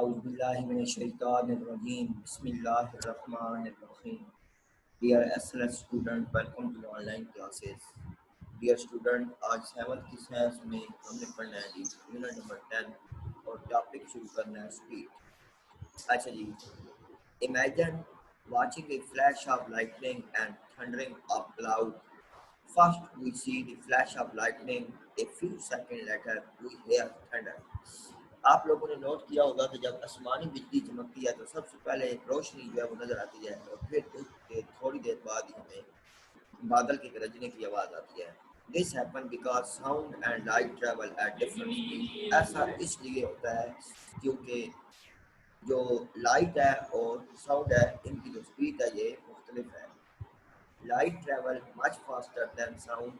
Auzubillahiminesh-shaytanir-rajim. Bismillahir-rahmanir-rahim. Dear excellent student, welcome to online classes. Dear student, आज 7th की science में हमने पढ़ना है जी यूनिट नंबर 10 और टॉपिक शुरू करना है स्पीड। अच्छा जी, imagine watching a flash of lightning and thundering of cloud. First we see the flash of lightning, a few seconds later we hear thunder. आप लोगों ने नोट किया होगा कि जब आसमानी बिजली चमकती है तो सबसे पहले एक रोशनी जो है वो नजर आती है और फिर उसके थोड़ी देर बाद ही हमें बादल के गरजने की आवाज आती है। This happen because sound and light travel at different speed. ऐसा इसलिए होता है क्योंकि जो लाइट है और साउंड है इनकी जो स्पीड है ये मुख्तलिफ है। Light travel much faster than sound,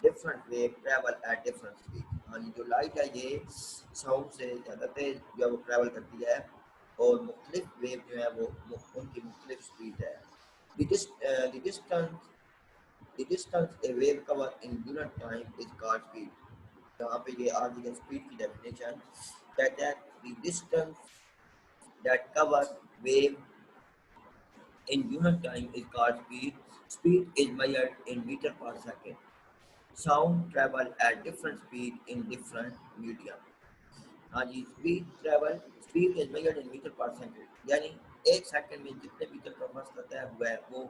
different wave travel at different speed. हाँ जी, जो लाइट है ये साउंड से ज़्यादा तेज जो है वो ट्रेवल करती है और मुख्तलिफ वेव जो है वो उनकी मुख्तलिफ स्पीड है। The distance the distance a wave cover in unit time is called speed. यहाँ पे ये आ गई है स्पीड की definition, that the distance that cover wave in unit time is called speed. Speed is measured in meter per second. Sound travel at different speed in different medium. हाँ जी, speed is measured in metre per second, यानी एक second में जितने metre का फासला तय हुआ है वो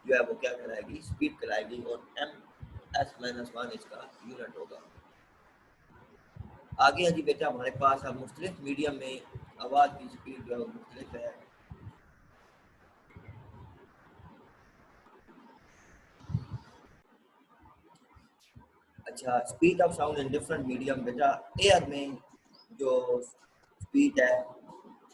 जो है वो क्या कहलाएगी, स्पीड कहलाएगी और एम एस माइनस वन इसका यूनिट होगा। आगे है जी बेटा हमारे पास अब मुख्तलिफ मीडियम में आवाज़ की स्पीड जो है वो मुख्तलिफ है। अच्छा, speed of sound in different medium बेटा, एयर में जो स्पीड है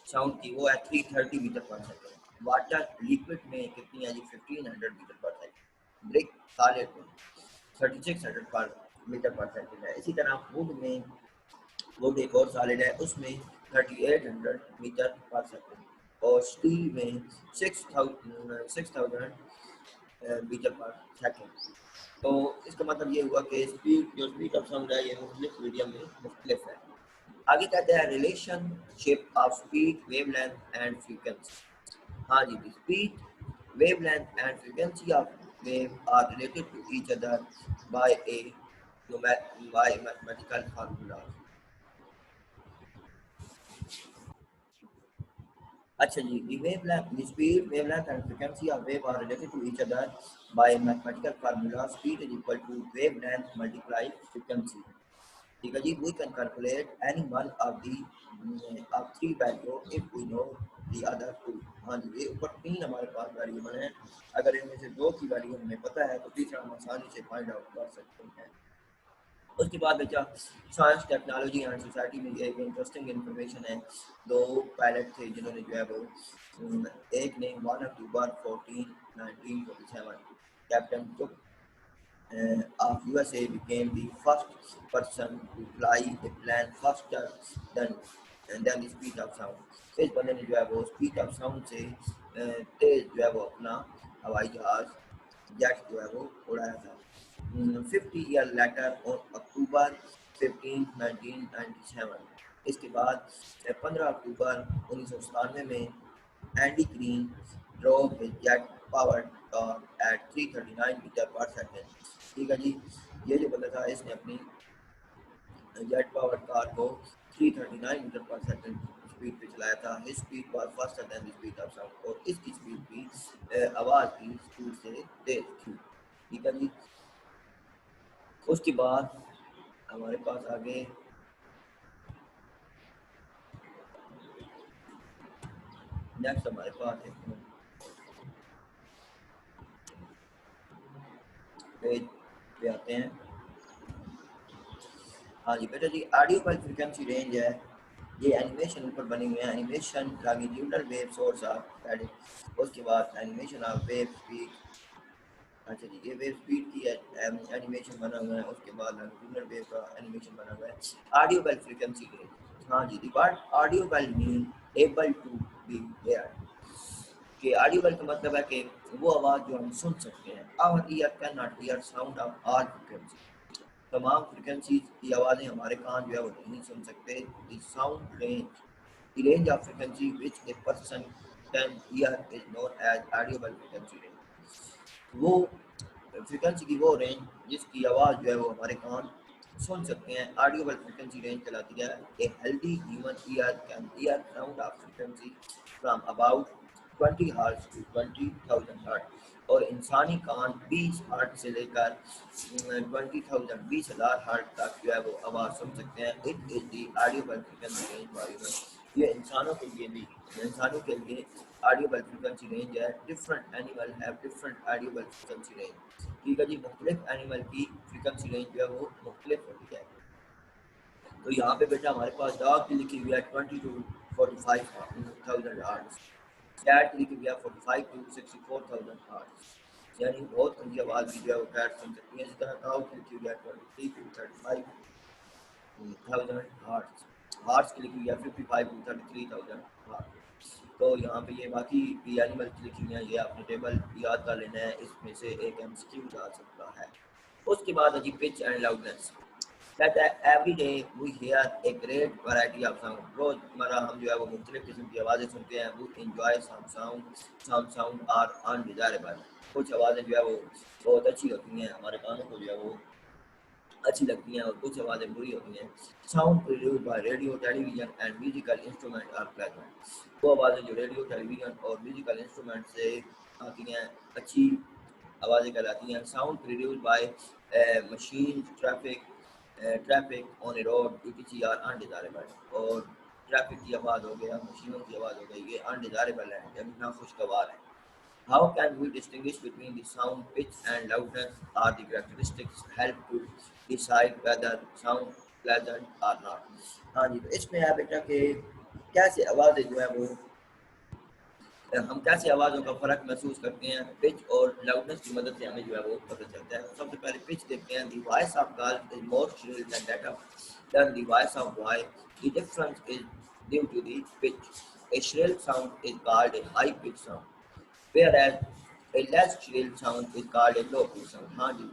साउंड की वो है 330 metre per second. Water liquid में कितनी है जी 1500 metre per second. Brick solid में 3600 पर मीटर पर सेकंड है। इसी तरह वुड एक और सॉलिड है उसमें 3800 मीटर पर सेकंड और स्टील में 6000 मीटर पर सेकंड। तो इसका मतलब ये हुआ कि स्पीड ऑफ साउंड है ये मुख्तलिफ मीडियम में मुख्तलिफ है। आगे कहते हैं relationship of speed, wavelength and frequency. हाँ जी, speed, wavelength and frequency of wave are related to each other by a by mathematical formula. अच्छा जी, the speed, wavelength and frequency of wave are related to each other by mathematical formula. Speed is equal to wavelength multiply frequency. ठीक है जी, we can calculate any one of the of three value if we know the other two. हाँ जी, ये ऊपर तीन हमारे पास variable हैं, अगर इनमें से दो की वैल्यू हमें पता है तो तीसरा हम आसानी से फाइंड आउट कर सकते हैं। उसके बाद बेटा साइंस, टेक्नोलॉजी एंड सोसाइटी में एक इंटरेस्टिंग इन्फॉर्मेशन है। दो पायलट थे जिन्होंने जो है वो एक ने 1 अक्टूबर 1947 captain cook of USA became the first person to fly a plane faster than than the speed of sound. इस बंदे ने जो है वो स्पीड ऑफ साउंड से तेज जो है वो अपना हवाई जहाज जेट जो है वो उड़ाया था। 50 ईयर लेटर ऑन अक्टूबर 15 1997, इसके बाद 15 अक्टूबर 1997 में Andy Green drove his jet powered car at 339 metre per second. ठीक है जी, ये जो बंदा था इसने अपनी जेट पावर्ड कार को 339 मीटर पर सेकंड स्पीड पे चलाया था। His speed was faster than the speed of sound, और इसकी स्पीड भी आवाज़ की स्पीड से तेज थी। ठीक है जी, उसके बाद हमारे पास आगे नेक्स्ट हमारे पास एक पेज पे आते हैं। हाँ जी बेटा जी, ऑडियो पर फ्रीक्वेंसी रेंज है, ये एनिमेशन ऊपर बने हुए हैं। Animation longitudinal wave source of that, उसके बाद एनिमेशन ऑफ वेव स्पीड। अच्छा जी, ये वेव स्पीड की एनिमेशन बना हुआ है, उसके बाद लॉन्गिट्यूडनल वेव का एनिमेशन बना हुआ है। ऑडियो बेल फ्रीक्वेंसी रेंज, हाँ जी, the word audio bel mean able to be heard, कि ऑडिबल का मतलब है कि वो आवाज़ जो हम सुन सकते हैं। Our ear can not hear sound of all frequency, तमाम फ्रिक्वेंसीज की आवाज़ें हमारे कान जो है वो नहीं सुन सकते। The sound range The range of frequency which a person can hear is known as audible frequency range. वो फ्रिक्वेंसी की वो रेंज जिसकी आवाज़ जो है वो हमारे कान सुन सकते हैं, ऑडियोबल फ्रिक्वेंसी रेंज कहलाती है। A healthy human ear can hear sound of frequency from about 20 hertz to 20,000 hertz, और इंसानी कान 20 हर्ट्ज से लेकर 20,000 20,000 हर्ट्ज तक जो है वो आवाज़ सुन सकते हैं। It is the audible frequency range for human. ये इंसानों के लिए भी, इंसानों के लिए ऑडियोबल फ्रिक्वेंसी रेंज है। Different animal have different audible frequency range. ठीक है जी, मुख्तलिफ एनिमल की फ्रिक्वेंसी रेंज जो है वो मुख्तलिफ होती है। तो यहाँ पे बेटा हमारे पास डॉग की लिखी हुई है 20 टू 45,000 हार्ट्स, कैट की लिखी हुई है 45 टू 64,000 हार्ट्स, यानी बहुत ऊंची आवाज़ की जो है वो कैट सुन सकती है। इसी तरह काऊ की लिखी हुई है 23 टू 35,000 हार्ट्स, हार्ट्स की लिखी हुई है 55 टू 33,000 हार्ट्स। तो यहाँ पे ये बाकी भी एनिमल की लिखी हुई है, ये आपने टेबल याद कर लेना है, इसमें से एक एमसीक्यू आ सकता है। उसके बाद है जी पिच एंड लाउडनेस। कहता है every day we hear a great variety of sound. रोजमर्रा हम जो है वो मुख्तलिफ किस्म की आवाज़ें सुनते हैं। We enjoy some sound are undesirable. कुछ आवाज़ें जो है वो बहुत अच्छी होती हैं, हमारे कानों को जो है वो अच्छी लगती हैं, और कुछ आवाज़ें बुरी होती हैं। Sound produced by radio television and musical instrument are pleasant. वो आवाज़ें जो रेडियो टेलीविजन और म्यूजिकल इंस्ट्रूमेंट से आती हैं अच्छी आवाज़ें कहलाती हैं। Sound produced by machine traffic on a road ETC are undesirable. और ट्रैफिक की आवाज़ हो गया, मशीनों की आवाज़ हो गई, ये अनडिजायरेबल है, यानी नाखुशगवार है। How can we distinguish between the sound pitch and loudness? Are the characteristics help to decide whether sound pleasant or not? हाँ जी, तो इसमें है बेटा कि कैसे आवाज़ें जो है वो हम कैसे आवाज़ों का फ़र्क महसूस करते हैं। पिच और लाउडनेस की मदद से हमें जो है वो पता चलता है। सबसे पहले पिच देखते हैं। The voice of girl is more shrill than the voice of boy. The difference is due to the pitch. A shrill sound is called a high pitch sound, whereas a less shrill sound is called a low pitch sound। हाँ जी,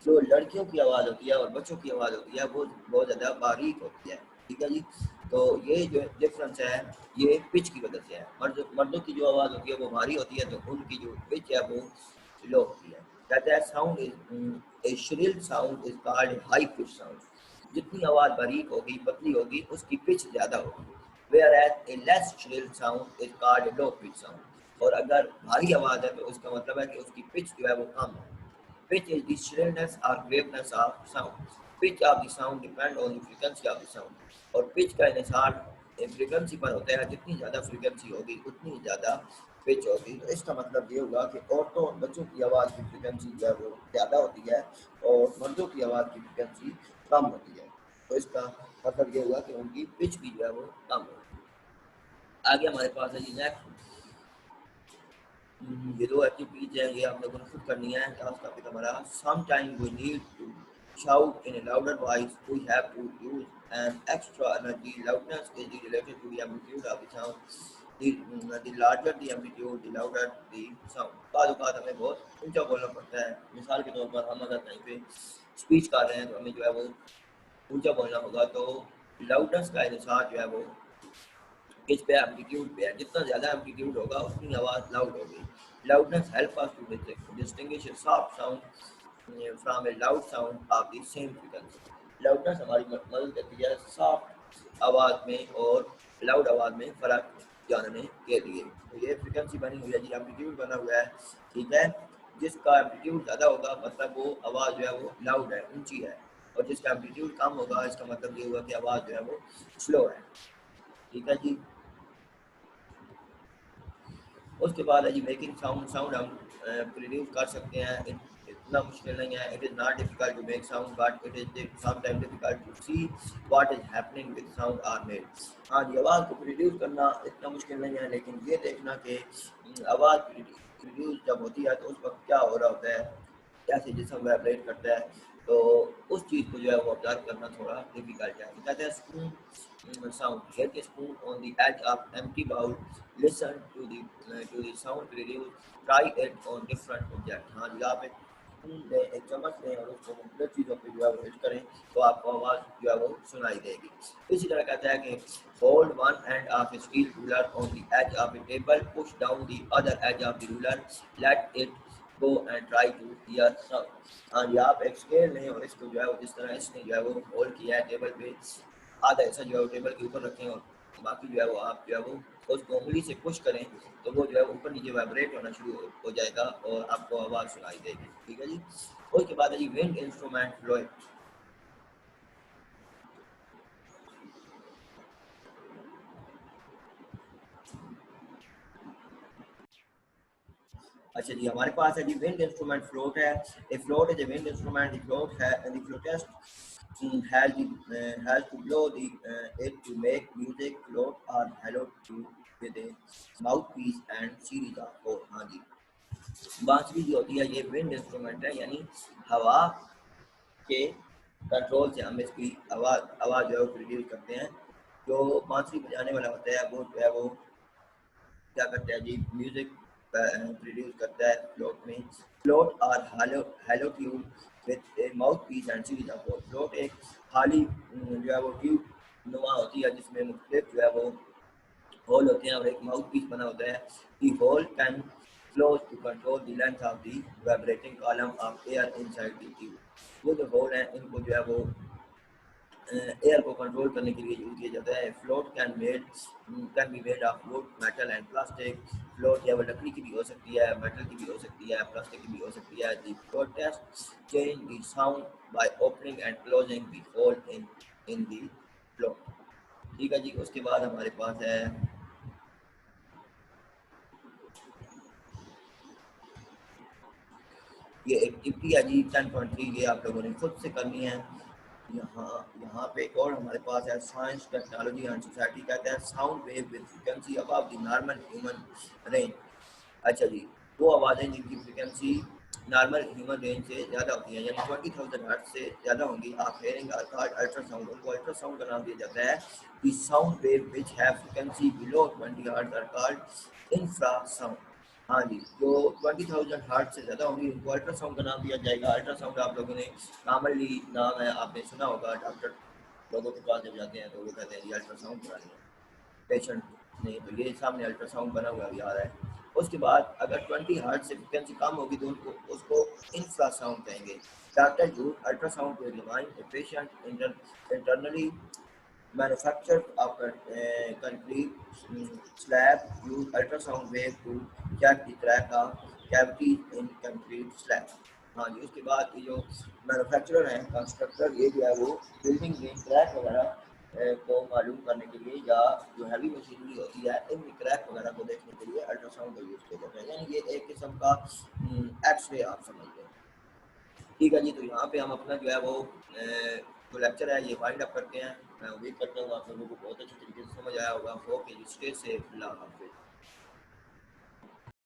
जो लड़कियों की आवाज़ होती है और बच्चों की आवाज़ होती है वो बहुत ज़्यादा बारीक होती है। ठीक है जी, तो ये जो डिफरेंस है ये पिच की वजह से है। मर्दों की जो आवाज़ होती है वो भारी होती है, तो उनकी जो पिच है वो लो होती है। कहते हैं sound is a shrill sound is called high pitch sound. जितनी आवाज़ बारीक होगी, पतली होगी, उसकी पिच ज़्यादा होगी। whereas a less shrill sound is called a low pitch sound। और अगर भारी आवाज़ है तो उसका मतलब है कि उसकी पिच जो है वो कम है। Pitch is the shrillness or graveness of sound। Pitch of the sound depend on the frequency of the sound। और पिच का इन्हिसार फ्रीक्वेंसी पर होता है। जितनी ज़्यादा फ्रीक्वेंसी होगी उतनी ज़्यादा पिच होगी। तो इसका मतलब ये होगा कि औरतों और बच्चों की आवाज़ की फ्रीक्वेंसी जो है वो ज़्यादा होती है और मर्दों की आवाज़ की फ्रीक्वेंसी कम होती है। तो इसका मतलब ये हुआ कि उनकी पिच भी जो है वो कम होगी। आगे हमारे पास है जी नेक्स्ट, ये दो एक्टिविटीज हैं, ये आप लोगों ने खुद करनी है। लास्ट टॉपिक हमारा some time we need to shout in a louder voice, we have to use an extra energy। Loudness is related to the amplitude of the sound। The larger the amplitude, the louder the sound। बाद औक़ात हमें बहुत ऊंचा बोलना पड़ता है। मिसाल के तौर पर हम अगर कहीं पे स्पीच कर रहे हैं तो हमें जो है वो ऊंचा बोलना होगा, तो लाउडनेस का इंहिसार जो है वो किस पे, एम्पलीट्यूड पे है। जितना ज़्यादा एम्पलीट्यूड होगा उतनी आवाज़ लाउड होगी। Loudness help us to distinguish a soft sound from a loud sound of the same frequency. Loudness हमारी मदद करती है सॉफ्ट आवाज़ में और लाउड आवाज़ में फ़र्क जानने के लिए। तो ये फ्रीक्वेंसी बनी हुई है जी, एम्पलीट्यूड बना हुआ है। ठीक है, जिसका एम्पलीट्यूड ज़्यादा होगा मतलब वो आवाज़ जो है वो लाउड है, ऊंची है, और जिसका एम्पलीट्यूड कम होगा इसका मतलब ये होगा कि आवाज़ जो है वो स्लो है। ठीक है जी, उसके बाद है जी मेकिंग साउंड। साउंड हम प्रोड्यूस कर सकते हैं, इतना मुश्किल नहीं है। It is not difficult to make sound but it is sometime difficult to see what is happening with sound are made. हाँ जी, आवाज़ को प्रोड्यूस करना इतना मुश्किल नहीं है, लेकिन ये देखना कि आवाज़ प्रोड्यूस जब होती है तो उस वक्त क्या हो रहा होता है, कैसे जिसम वाइब्रेट करता है, तो उस चीज़ को जो है वो ऑब्जर्व करना थोड़ा डिफिकल्ट है। कहते हैं spoon sound, hear the spoon on the edge of empty bowl, listen to the sound produce, try it on different object. हाँ जी, आप एक स्पून लें, एक चम्मच लें और उसको मुख्तलिफ चीज़ों पे जो है वो हिट करें तो आपको आवाज़ जो है वो सुनाई देगी। इसी तरह कहता है कि hold one end of a steel ruler on the edge of a table, push down the other edge of the ruler, let it go and try to hear sound. हाँ जी, आप एक स्केल लें और इसको जो है वो जिस तरह इसने जो है वो होल्ड किया है टेबल पे, आधा हिस्सा जो है वो टेबल के ऊपर रखें और बाकी जो है वो आप जो है वो उसको उंगली से पुश करें तो वो जो है ऊपर नीचे वाइब्रेट होना शुरू हो जाएगा और आपको आवाज़ सुनाई देगी। ठीक है जी। उसके बाद है जी विंड इंस्ट्रूमेंट फ्लोइंग। अच्छा जी, हमारे पास है जी विंड इंस्ट्रूमेंट फ्लोट है। A flute is a wind instrument, the flute है the flautist has to blow it to make music, float or hollow to with a mouthpiece and series of four। हाँ जी, बांसुरी जो होती है ये wind instrument है, यानी हवा के कंट्रोल से हम इसकी आवाज़ आवाज़ जो है प्रोड्यूस करते हैं। जो बांसुरी बजाने वाला होता है वो जो है वो क्या करता है जी, म्यूजिक प्रोड्यूस करता है फ्लोट में। फ्लोट और hollow tube with a mouth piece and series of hole. Flute एक खाली जो है वो ट्यूब नुमा होती है जिसमें मुख्तलिफ जो है वो होल होते हैं और एक माउथ पीस बना होता है। The hole can close to control the length of the vibrating column of air inside the tube. वो जो होल हैं इनको जो है वो एयर को कंट्रोल करने के लिए यूज किया जाता है। Float can be made of would, metal and plastic. Float या वो लकड़ी की भी हो सकती है, मेटल की भी हो सकती है, प्लास्टिक की भी हो सकती है। The flautist change the sound by opening and closing the hole in the flute. ठीक है जी। उसके बाद हमारे पास है ये एक्टिविटी है जी 10.3, ये आप लोगों ने खुद से करनी है। यहाँ यहाँ पे एक और हमारे पास है साइंस टेक्नोलॉजी एंड सोसाइटी। कहते हैं sound wave with frequency above the normal human range. अच्छा जी, वो आवाज़ें जिनकी फ्रिक्वेंसी नॉर्मल ह्यूमन रेंज से ज़्यादा होती हैं, यानी 20,000 हर्ट्ज से ज़्यादा होंगी। आप हेयरिंग अल्ट्रासाउंड, उनको अल्ट्रासाउंड का नाम दिया जाता है। The sound wave which have frequency below 20 hertz are called infrasound. हाँ जी, जो 20,000 हार्ट से ज़्यादा होंगी उनको अल्ट्रासाउंड का नाम दिया जाएगा। अल्ट्रासाउंड आप लोगों ने कॉमनली नाम है, आपने सुना होगा, डॉक्टर लोगों के पास जब जाते हैं तो वो कहते हैं ये अल्ट्रासाउंड करानी है पेशेंट ने, तो ये सामने अल्ट्रासाउंड बना हुआ भी आ रहा है। उसके बाद अगर 20 हार्ट से फ्रिक्वेंसी कम होगी तो उनको उसको इंफ्रासाउंड कहेंगे। Doctor use ultrasound to examine a patient internally manufactured of concrete slab use ultrasound wave to check the crack of cavities in concrete slab। हाँ जी, उसके बाद ये जो मैन्युफैक्चरर हैं, कंस्ट्रक्टर, ये जो है वो बिल्डिंग में क्रैक वगैरह को मालूम करने के लिए या जो हैवी मशीनरी होती है इनमें क्रैक वगैरह को देखने के लिए अल्ट्रासाउंड का यूज़ किया जाता है। यानी ये एक किस्म का एक्सरे आप समझ लें। ठीक है जी, तो यहाँ पे हम अपना जो है वो जो लेक्चर है ये वाइंड अप करते हैं। मैं उम्मीद करता हूँ आप लोगों को बहुत अच्छी तरीके से समझ आया होगा। ओके जी, स्टे सेफ, अल्लाह हाफिज़।